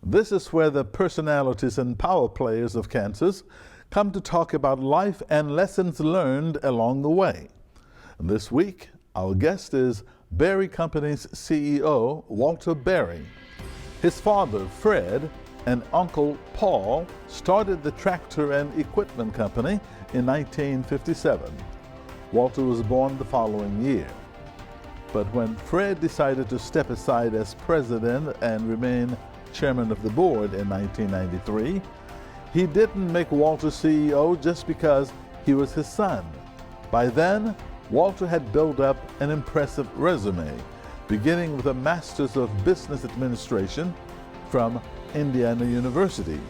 This is where the personalities and power players of Kansas come to talk about life and lessons learned along the way. This week, our guest is Berry Company's CEO, Walter Berry. His father, Fred, and uncle Paul started the tractor and equipment company in 1957. Walter was born the following year. But when Fred decided to step aside as president and remain chairman of the board in 1993, he didn't make Walter CEO just because he was his son. By then, Walter had built up an impressive resume, beginning with a Master's of Business Administration from Indiana University.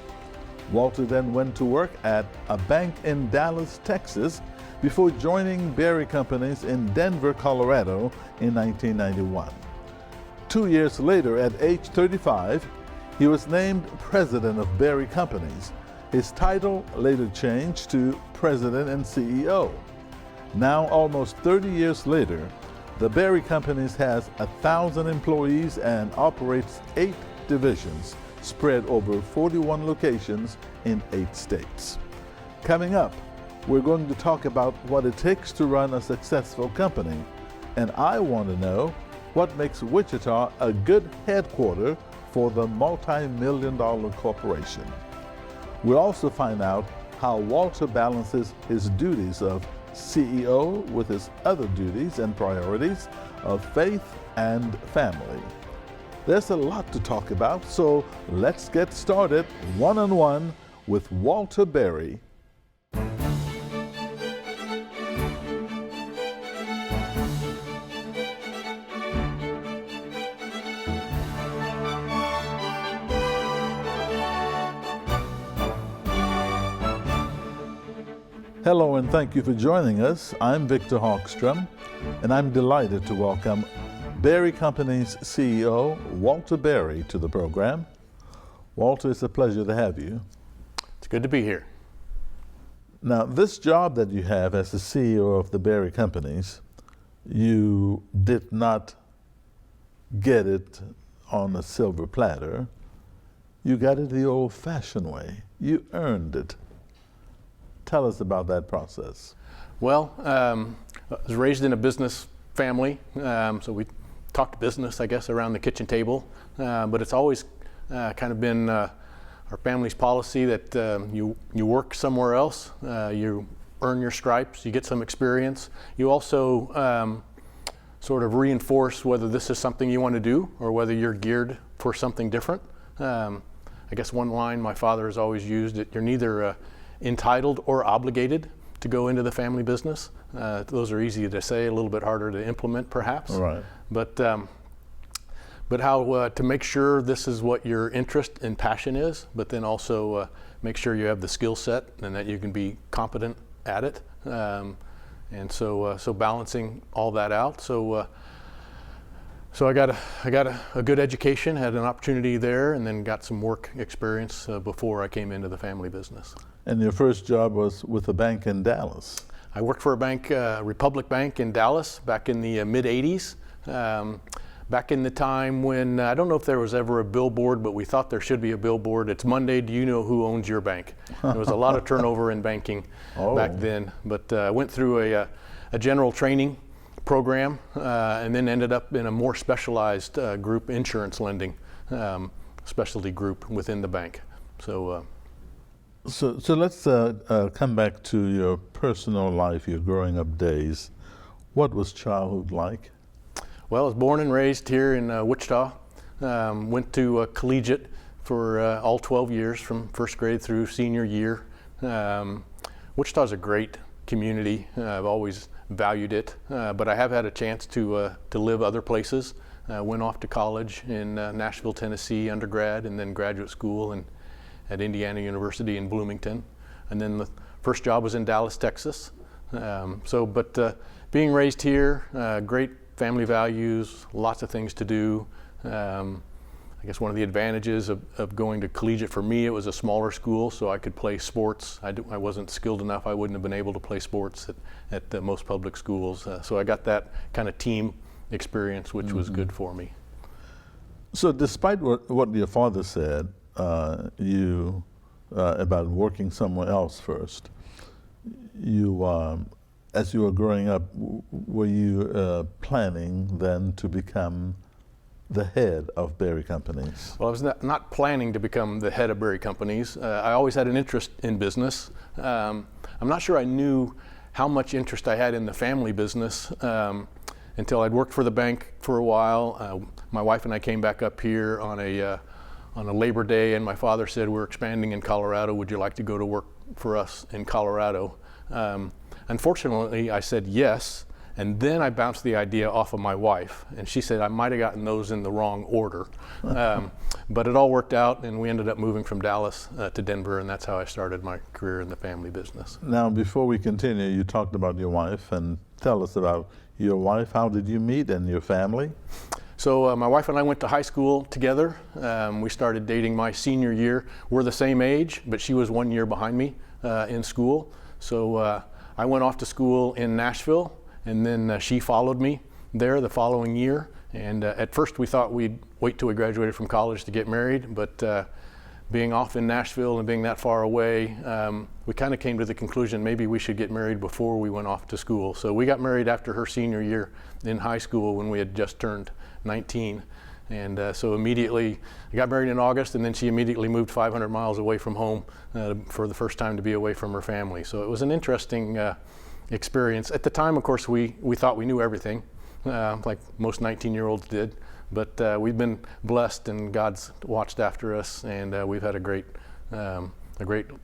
Walter then went to work at a bank in Dallas, Texas, before joining Berry Companies in Denver, Colorado in 1991. 2 years later, at age 35, he was named president of Berry Companies. His title later changed to president and CEO. Now, almost 30 years later, the Berry Companies has 1,000 employees and operates 8 divisions, spread over 41 locations in 8 states. Coming up, we're going to talk about what it takes to run a successful company. And I want to know what makes Wichita a good headquarters for the multi-million-dollar corporation. We'll also find out how Walter balances his duties of CEO with his other duties and priorities of faith and family. There's a lot to talk about, so let's get started one-on-one with Walter Berry. Hello and thank you for joining us. I'm Victor Hogstrom, and I'm delighted to welcome Berry Company's CEO, Walter Berry, to the program. Walter, it's a pleasure to have you. It's good to be here. Now, this job that you have as the CEO of the Berry Companies, you did not get it on a silver platter. You got it the old-fashioned way. You earned it. Tell us about that process. Well, I was raised in a business family, so we talked business, I guess, around the kitchen table. But it's always kind of been our family's policy that you work somewhere else, you earn your stripes, you get some experience. You also sort of reinforce whether this is something you want to do or whether you're geared for something different. I guess one line my father has always used, that you're neither entitled or obligated to go into the family business. Those are easy to say, a little bit harder to implement perhaps. Right. But how to make sure this is what your interest and passion is, but then also make sure you have the skill set and that you can be competent at it. And so balancing all that out. So I got a good education, had an opportunity there, and then got some work experience before I came into the family business. And your first job was with a bank in Dallas. I worked for a bank, Republic Bank in Dallas, back in the mid-'80s. Back in the time when, I don't know if there was ever a billboard, but we thought there should be a billboard. It's Monday, do you know who owns your bank? There was a lot of turnover in banking back then. But I went through a general training program and then ended up in a more specialized group, insurance lending specialty group within the bank. So let's come back to your personal life, your growing up days. What was childhood like? Well, I was born and raised here in Wichita. Went to collegiate for all 12 years, from first grade through senior year. Wichita is a great community. I've always valued it, but I have had a chance to live other places. Went off to college in Nashville, Tennessee, undergrad, and then graduate school at Indiana University in Bloomington. And then the first job was in Dallas, Texas. But being raised here, great family values, lots of things to do. I guess one of the advantages of going to collegiate for me, it was a smaller school, so I could play sports. I wasn't skilled enough, I wouldn't have been able to play sports at most public schools. So I got that kind of team experience, which was good for me. So despite what your father said, about working somewhere else first, as you were growing up, were you planning then to become the head of Berry Companies? Well, I was not planning to become the head of Berry Companies. I always had an interest in business. I'm not sure I knew how much interest I had in the family business until I'd worked for the bank for a while. My wife and I came back up here on a Labor Day, and my father said, "We're expanding in Colorado. Would you like to go to work for us in Colorado?" Unfortunately, I said yes, and then I bounced the idea off of my wife, and she said I might have gotten those in the wrong order. But it all worked out, and we ended up moving from Dallas to Denver, and that's how I started my career in the family business. Now, before we continue, you talked about your wife, and tell us about your wife. How did you meet, and your family? So my wife and I went to high school together. We started dating my senior year. We're the same age, but she was 1 year behind me in school. So I went off to school in Nashville, and then she followed me there the following year. And at first we thought we'd wait till we graduated from college to get married, but being off in Nashville and being that far away, we kind of came to the conclusion maybe we should get married before we went off to school. So we got married after her senior year in high school when we had just turned 19. And so immediately, I got married in August, and then she immediately moved 500 miles away from home for the first time to be away from her family. So it was an interesting experience. At the time, of course, we thought we knew everything, like most 19-year-olds did. But we've been blessed, and God's watched after us, and we've had a great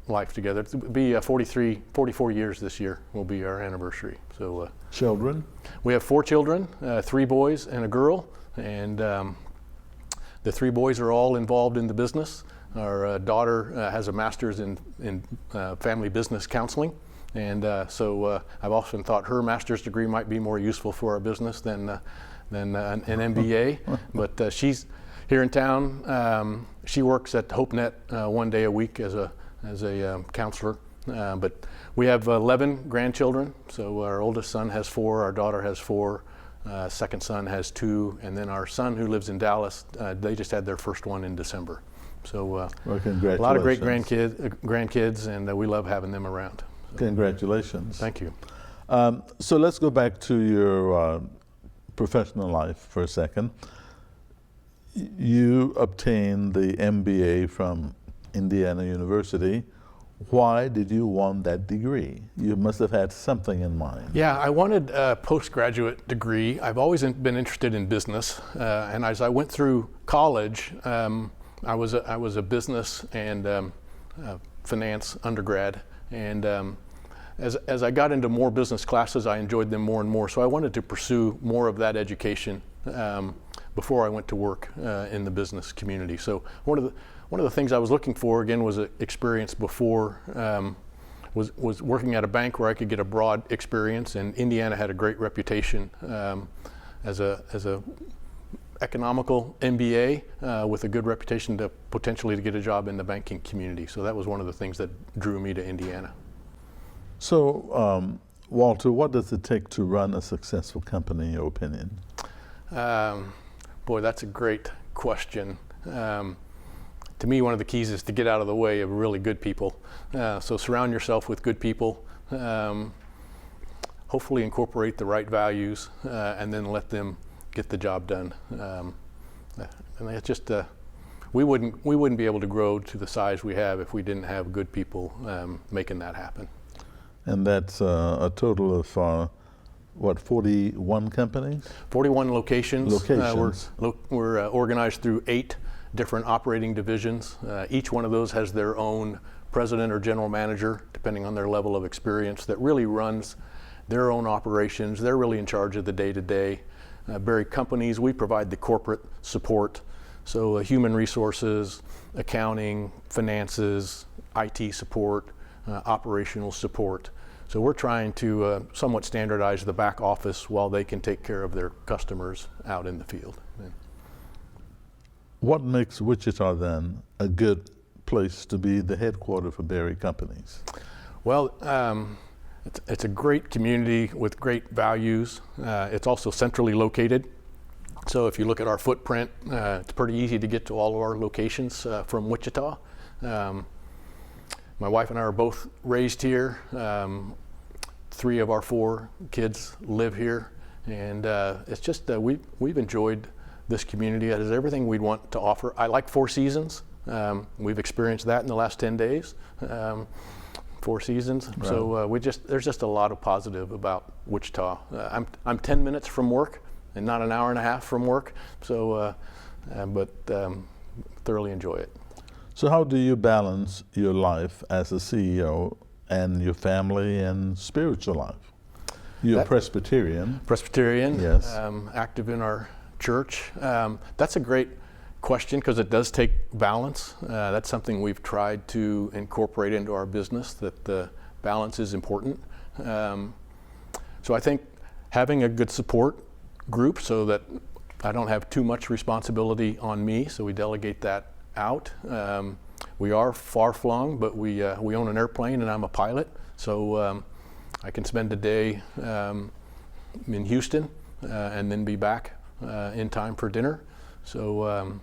life together. It'll be 44 years this year will be our anniversary. So children? We have 4 children, 3 boys and a girl, and the 3 boys are all involved in the business. Our daughter has a master's in family business counseling, and so I've often thought her master's degree might be more useful for our business than an MBA. But she's here in town. She works at HopeNet 1 day a week as a counselor. But we have 11 grandchildren. So our oldest son has 4, our daughter has 4. Second son has 2, and then our son who lives in Dallas, they just had their first one in December. So well, a lot of great grandkids, and we love having them around. So, congratulations. Thank you. So let's go back to your professional life for a second. You obtained the MBA from Indiana University. Why did you want that degree? You must have had something in mind. Yeah, I wanted a postgraduate degree. I've always been interested in business, and as I went through college, I was a business and finance undergrad, and as I got into more business classes, I enjoyed them more and more. So I wanted to pursue more of that education before I went to work in the business community. So one of the things I was looking for, again, was an experience before, was working at a bank where I could get a broad experience, and Indiana had a great reputation as a economical MBA with a good reputation to potentially to get a job in the banking community. So that was one of the things that drew me to Indiana. So, Walter, what does it take to run a successful company, in your opinion? Boy, that's a great question. To me, one of the keys is to get out of the way of really good people. So surround yourself with good people. Hopefully incorporate the right values, and then let them get the job done. And it's just we wouldn't be able to grow to the size we have if we didn't have good people making that happen. And that's a total of what, 41 companies? 41 locations. We're organized through 8 different operating divisions. Each one of those has their own president or general manager, depending on their level of experience, that really runs their own operations. They're really in charge of the day-to-day. Berry Companies, we provide the corporate support, so human resources, accounting, finances, IT support, operational support. So we're trying to somewhat standardize the back office while they can take care of their customers out in the field. What makes Wichita then a good place to be the headquarters for Berry Companies? Well, it's a great community with great values. It's also centrally located. So if you look at our footprint, it's pretty easy to get to all of our locations from Wichita. My wife and I are both raised here. 3 of our 4 kids live here, and it's just we've enjoyed this community. It has everything we'd want to offer. I like 4 seasons. We've experienced that in the last 10 days. 4 seasons. Right. So there's just a lot of positive about Wichita. I'm 10 minutes from work and not an hour and a half from work. So, but thoroughly enjoy it. So how do you balance your life as a CEO and your family and spiritual life? You're a Presbyterian. Presbyterian, yes. Active in our church. That's a great question because it does take balance. That's something we've tried to incorporate into our business, that the balance is important. So I think having a good support group so that I don't have too much responsibility on me, so we delegate that out. We are far-flung, but we own an airplane and I'm a pilot, so I can spend a day in Houston and then be back in time for dinner. So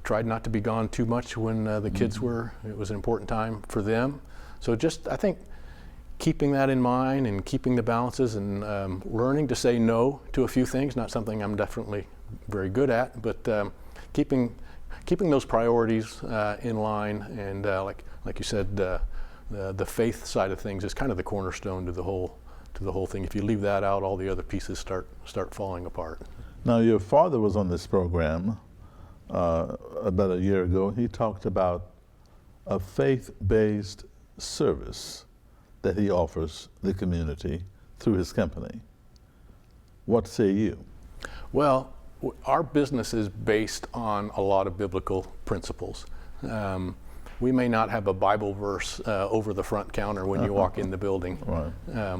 tried not to be gone too much when the kids were. It was an important time for them. So just, I think, keeping that in mind and keeping the balances and learning to say no to a few things, not something I'm definitely very good at, but keeping those priorities in line, and like you said, the faith side of things is kind of the cornerstone to the whole thing. If you leave that out, all the other pieces start falling apart. Now, your father was on this program about a year ago. He talked about a faith-based service that he offers the community through his company. What say you? Well, our business is based on a lot of biblical principles. We may not have a Bible verse over the front counter when you walk in the building, right.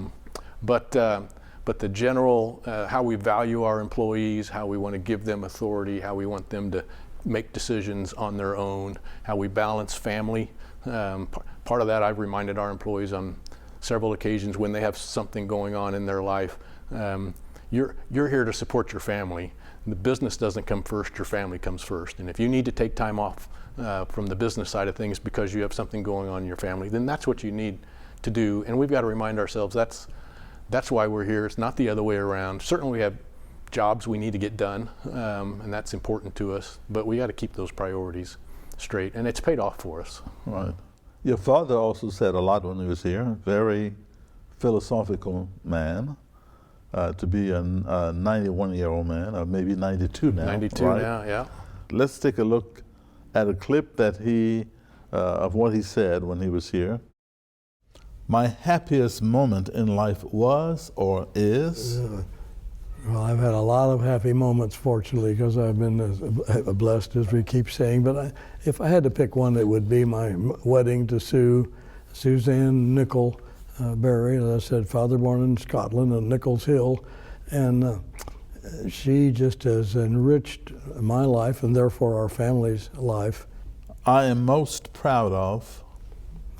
But the general, how we value our employees, how we want to give them authority, how we want them to make decisions on their own, how we balance family. Part of that I've reminded our employees on several occasions when they have something going on in their life. You're here to support your family. The business doesn't come first, your family comes first. And if you need to take time off from the business side of things because you have something going on in your family, then that's what you need to do. And we've got to remind ourselves that's why we're here. It's not the other way around. Certainly we have jobs we need to get done, and that's important to us, but we got to keep those priorities straight, and it's paid off for us. Right. Your father also said a lot when he was here, very philosophical man, to be a 91-year-old man, or maybe 92 now. 92 right? now, yeah. Let's take a look at a clip that of what he said when he was here. My happiest moment in life was or is? Well, I've had a lot of happy moments, fortunately, because I've been blessed, as we keep saying. But if I had to pick one, it would be my wedding to Suzanne Nicol Berry. As I said, father born in Scotland on Nichols Hill. And she just has enriched my life and therefore our family's life. I am most proud of?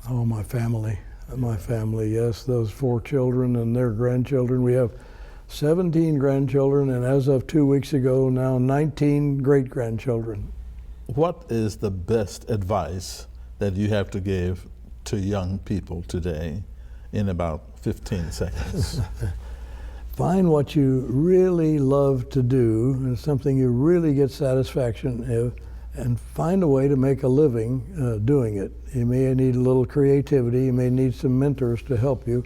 Oh, my family. My family, yes, those 4 children and their grandchildren. We have 17 grandchildren, and as of 2 weeks ago, now 19 great-grandchildren. What is the best advice that you have to give to young people today in about 15 seconds? Find what you really love to do, and something you really get satisfaction in, and find a way to make a living doing it. You may need a little creativity, you may need some mentors to help you,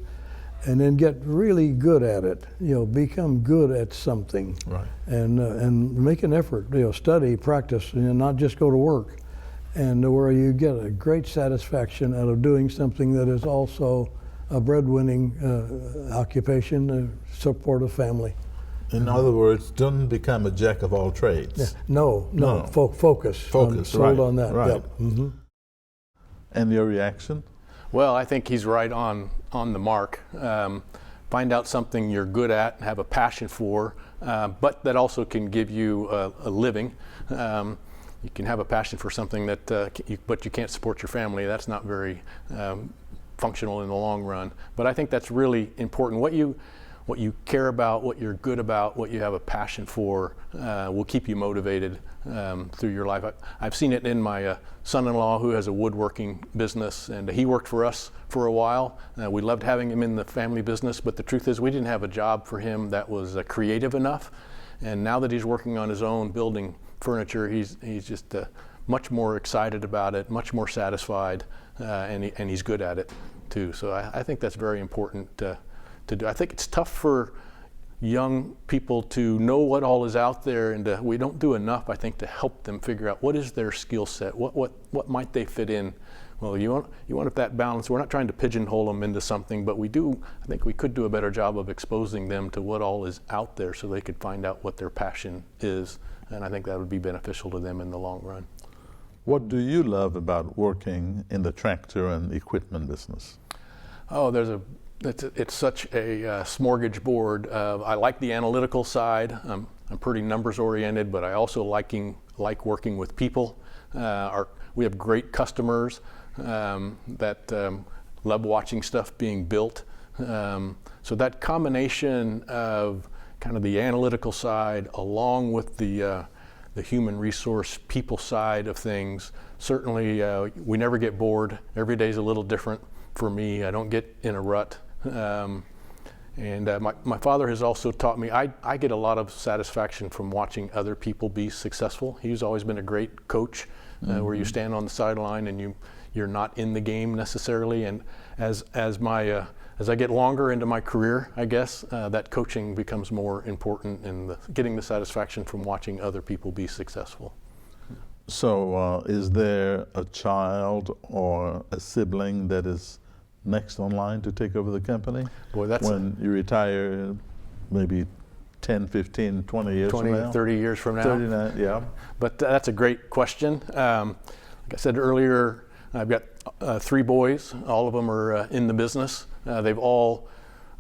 and then get really good at it. Become good at something. Right. And make an effort, study, practice, not just go to work. And where you get a great satisfaction out of doing something that is also a breadwinning occupation, support a family. In other words, don't become a jack of all trades. Yeah. No. Focus. Focus, sold right. on that. Right. Yep. Mm-hmm. And your reaction? Well, I think he's right on the mark. Find out something you're good at and have a passion for, but that also can give you a living. You can have a passion for something but you can't support your family. That's not very functional in the long run. But I think that's really important. what you care about, what you're good about, what you have a passion for will keep you motivated through your life. I've seen it in my son-in-law who has a woodworking business, and he worked for us for a while. We loved having him in the family business, but the truth is we didn't have a job for him that was creative enough. And now that he's working on his own building furniture, he's just much more excited about it, much more satisfied, and he's good at it too. So I think that's very important to do. I think it's tough for young people to know what all is out there, and we don't do enough, I think, to help them figure out what is their skill set, what might they fit in. Well, you want that balance. We're not trying to pigeonhole them into something, but I think we could do a better job of exposing them to what all is out there so they could find out what their passion is, and I think that would be beneficial to them in the long run. What do you love about working in the tractor and equipment business? Oh, it's such a smorgasbord. I like the analytical side. I'm pretty numbers oriented, but I also like working with people. We have great customers that love watching stuff being built. So that combination of kind of the analytical side along with the human resource people side of things, certainly we never get bored. Every day is a little different for me. I don't get in a rut. And my father has also taught me, I get a lot of satisfaction from watching other people be successful. He's always been a great coach, where you stand on the sideline and you're not in the game necessarily. And as I get longer into my career, I guess, that coaching becomes more important in getting the satisfaction from watching other people be successful. So is there a child or a sibling that is next on line to take over the company? Boy, when you retire, maybe 10, 15, 20 years 20, from now? 30 years from now. 39, yeah. But that's a great question. Like I said earlier, I've got 3 boys. All of them are in the business. They've all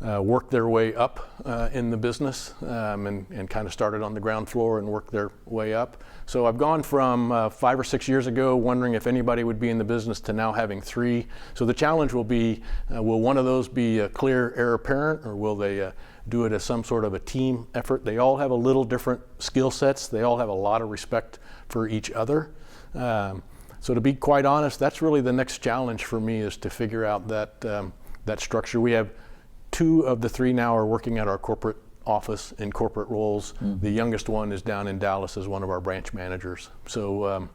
worked their way up in the business and kind of started on the ground floor and worked their way up. So I've gone from 5 or 6 years ago wondering if anybody would be in the business to now having 3. So the challenge will be, will one of those be a clear heir apparent, or will they do it as some sort of a team effort? They all have a little different skill sets. They all have a lot of respect for each other. So to be quite honest, that's really the next challenge for me, is to figure out that structure. We have 2 of the 3 now are working at our corporate office in corporate roles. The youngest one is down in Dallas as one of our branch managers. So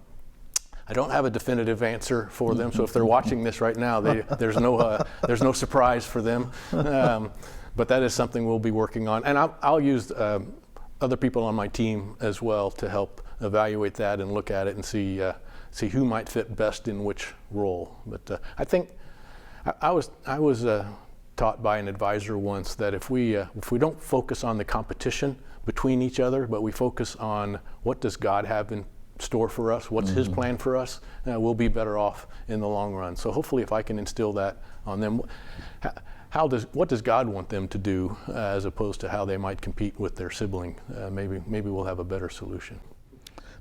I don't have a definitive answer for them. So if they're watching this right now, there's no surprise for them. But that is something we'll be working on, and I'll use other people on my team as well to help evaluate that and look at it and see who might fit best in which role. But I think I was taught by an advisor once that if we don't focus on the competition between each other, but we focus on what does God have in store for us, what's His plan for us, we'll be better off in the long run. So hopefully, if I can instill that on them, what does God want them to do, as opposed to how they might compete with their sibling? Maybe we'll have a better solution.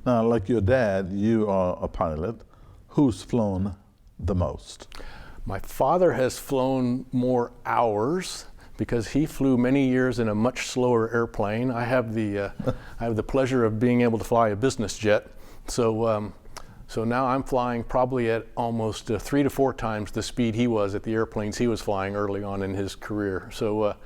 Now, like your dad, you are a pilot. Who's flown the most? My father has flown more hours because he flew many years in a much slower airplane. I have the pleasure of being able to fly a business jet. So now I'm flying probably at almost 3 to 4 times the speed he was at the airplanes he was flying early on in his career. So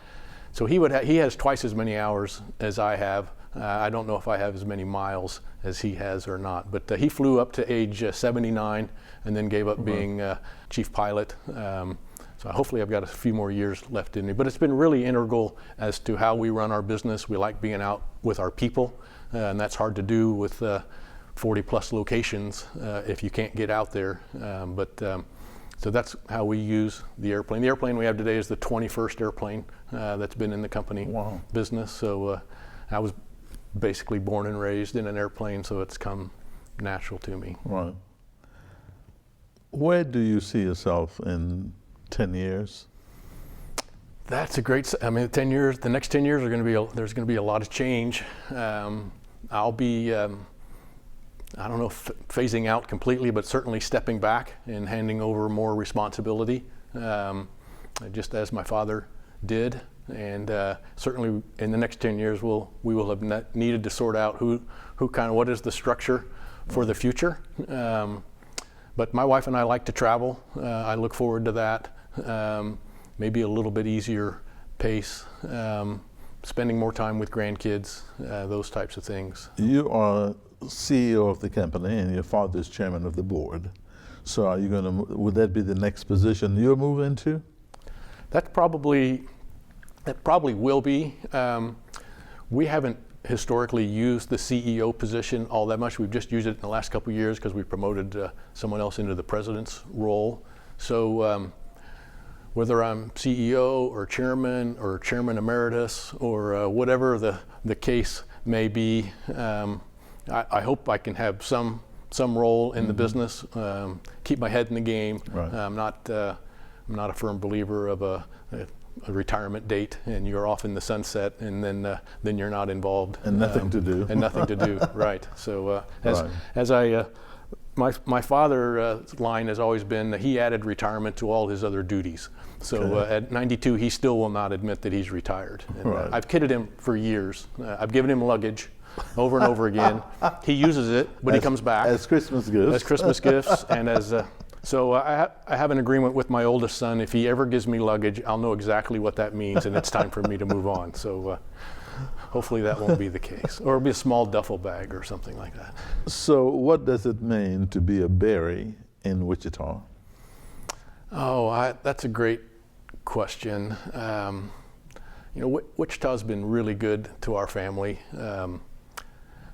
he has twice as many hours as I have. I don't know if I have as many miles as he has or not, but he flew up to age 79 and then gave up being chief pilot. So hopefully I've got a few more years left in me, but it's been really integral as to how we run our business. We like being out with our people, and that's hard to do with 40 plus locations if you can't get out there. So that's how we use the airplane. The airplane we have today is the 21st airplane that's been in the company business. So I was basically born and raised in an airplane, so it's come natural to me. Right. Where do you see yourself in 10 years? That's a great, 10 years, the next 10 years there's going to be a lot of change. I'll be, I don't know if phasing out completely, but certainly stepping back and handing over more responsibility, just as my father did. And certainly in the next 10 years, we will have needed to sort out what is the structure for the future. But my wife and I like to travel. I look forward to that. Maybe a little bit easier pace, spending more time with grandkids, those types of things. You are CEO of the company and your father is chairman of the board. So are you going to, would that be the next position you'll move into? That probably will be. We haven't historically used the CEO position all that much. We've just used it in the last couple of years because we promoted someone else into the president's role. So whether I'm CEO or chairman emeritus or whatever the case may be, I hope I can have some role in the business, keep my head in the game. Right. I'm not a firm believer of a retirement date and you're off in the sunset and then you're not involved. And nothing to do. And nothing to do, right. So Right. my father's line has always been that he added retirement to all his other duties. So Okay. at 92, he still will not admit that he's retired. And, Right. I've kidded him for years. I've given him luggage over and over again. He uses it, but he comes back. As Christmas gifts. As Christmas gifts, and so I have an agreement with my oldest son. If he ever gives me luggage, I'll know exactly what that means, and it's time for me to move on. So hopefully that won't be the case, or it'll be a small duffel bag or something like that. So what does it mean to be a Berry in Wichita? Oh, that's a great question. Wichita's been really good to our family.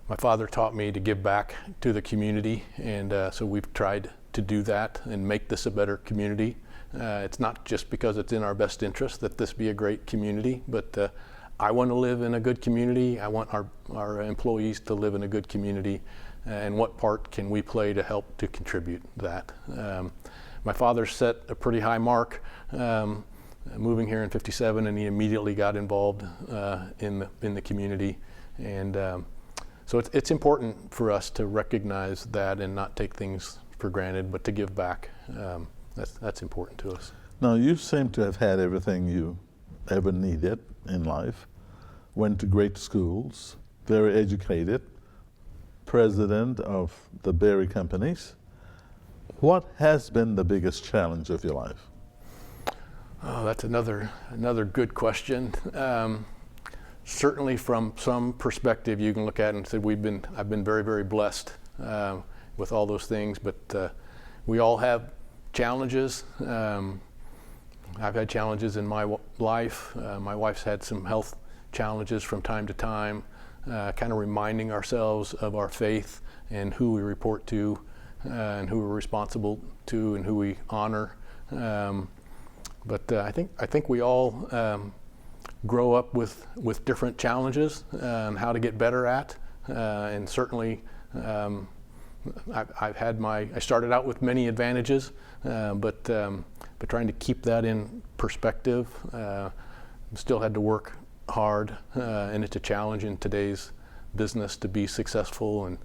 My father taught me to give back to the community, and so we've tried to do that and make this a better community. It's not just because it's in our best interest that this be a great community, but I want to live in a good community. I want our employees to live in a good community, and what part can we play to help to contribute that? My father set a pretty high mark moving here in '57, and he immediately got involved in the community, and so it's important for us to recognize that and not take things for granted, but to give back. That's important to us. Now, you seem to have had everything you ever needed in life. Went to great schools, very educated, president of the Berry companies. What has been the biggest challenge of your life? Oh, that's another good question. Certainly from some perspective you can look at it and say I've been very, very blessed with all those things, but we all have challenges. I've had challenges in my life. My wife's had some health challenges from time to time, kind of reminding ourselves of our faith and who we report to and who we're responsible to and who we honor. But I think we all grow up with different challenges and how to get better at, and certainly I started out with many advantages, but trying to keep that in perspective, still had to work hard, and it's a challenge in today's business to be successful and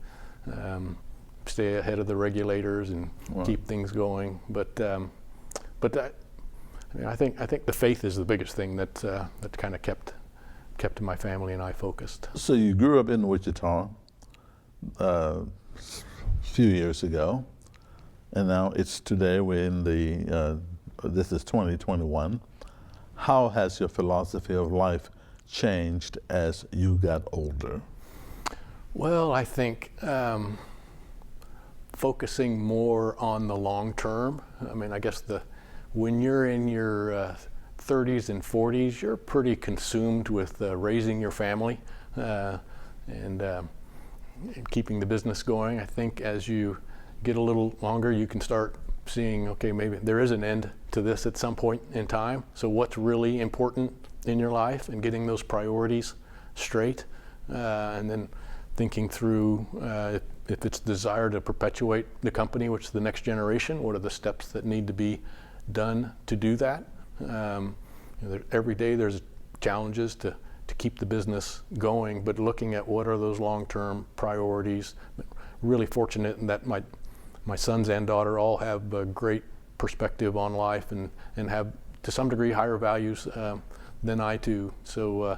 stay ahead of the regulators and keep things going. But I think the faith is the biggest thing that kind of kept my family and I focused. So you grew up in Wichita a few years ago, and now it's today. We're in this is 2021. How has your philosophy of life changed as you got older? Well, I think focusing more on the long term. I mean, I guess when you're in your 30s and 40s, you're pretty consumed with raising your family and keeping the business going. I think as you get a little longer, you can start seeing, okay, maybe there is an end to this at some point in time. So what's really important in your life and getting those priorities straight, and then thinking through if it's desire to perpetuate the company, which is the next generation, what are the steps that need to be done to do that. Every day there's challenges to keep the business going, but looking at what are those long-term priorities. Really fortunate in that my sons and daughter all have a great perspective on life and have to some degree higher values than I do. So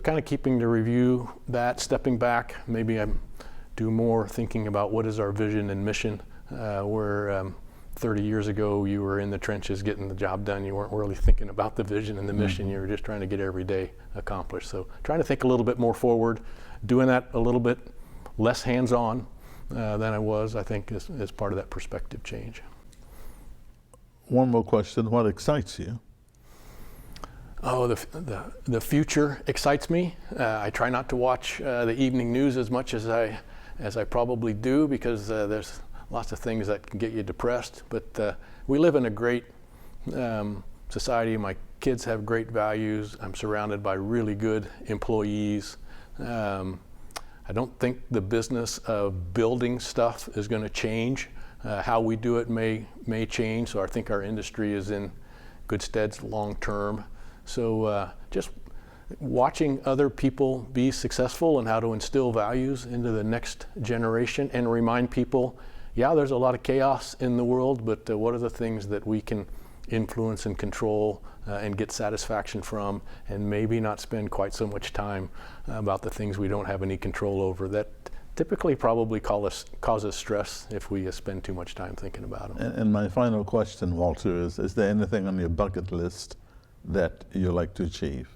kind of keeping to review that, stepping back, maybe I do more thinking about what is our vision and mission, where 30 years ago you were in the trenches getting the job done. You weren't really thinking about the vision and the mission. You were just trying to get every day accomplished. So trying to think a little bit more forward, doing that a little bit less hands-on than I was, I think is part of that perspective change. One more question, what excites you? Oh, the future excites me. I try not to watch the evening news as much as I probably do, because there's lots of things that can get you depressed. But we live in a great society. My kids have great values. I'm surrounded by really good employees. I don't think the business of building stuff is going to change. How we do it may change. So I think our industry is in good stead long term. So just watching other people be successful and how to instill values into the next generation and remind people, yeah, there's a lot of chaos in the world, but what are the things that we can influence and control and get satisfaction from, and maybe not spend quite so much time about the things we don't have any control over that typically probably causes stress if we spend too much time thinking about them. And my final question, Walter, is there anything on your bucket list that you like to achieve?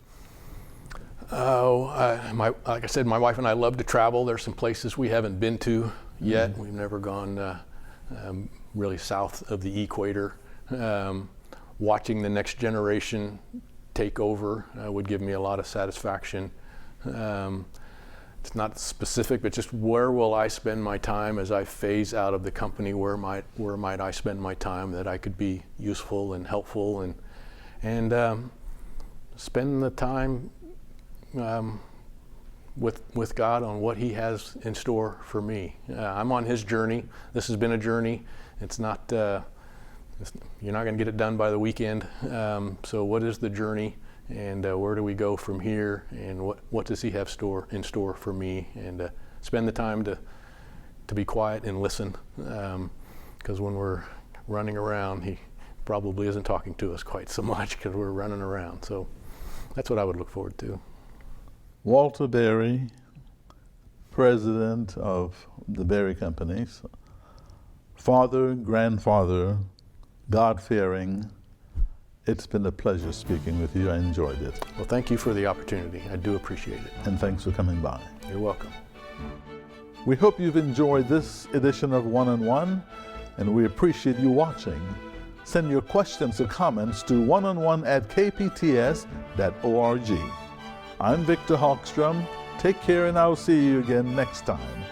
Like I said, my wife and I love to travel. There's some places we haven't been to yet. We've never gone really south of the equator. Watching the next generation take over would give me a lot of satisfaction. It's not specific, but just where will I spend my time as I phase out of the company? Where might I spend my time that I could be useful and helpful, and spend the time with God on what He has in store for me. I'm on His journey. This has been a journey. It's not. You're not going to get it done by the weekend. So what is the journey, and where do we go from here, and what does He have in store for me? And spend the time to be quiet and listen, because when we're running around, He probably isn't talking to us quite so much because we're running around. So that's what I would look forward to. Walter Berry, president of the Berry Companies, father, grandfather, God-fearing. It's been a pleasure speaking with you. I enjoyed it. Well, thank you for the opportunity. I do appreciate it. And thanks for coming by. You're welcome. We hope you've enjoyed this edition of One-on-One, and we appreciate you watching. Send your questions or comments to oneonone@kpts.org. I'm Victor Hogstrom. Take care, and I'll see you again next time.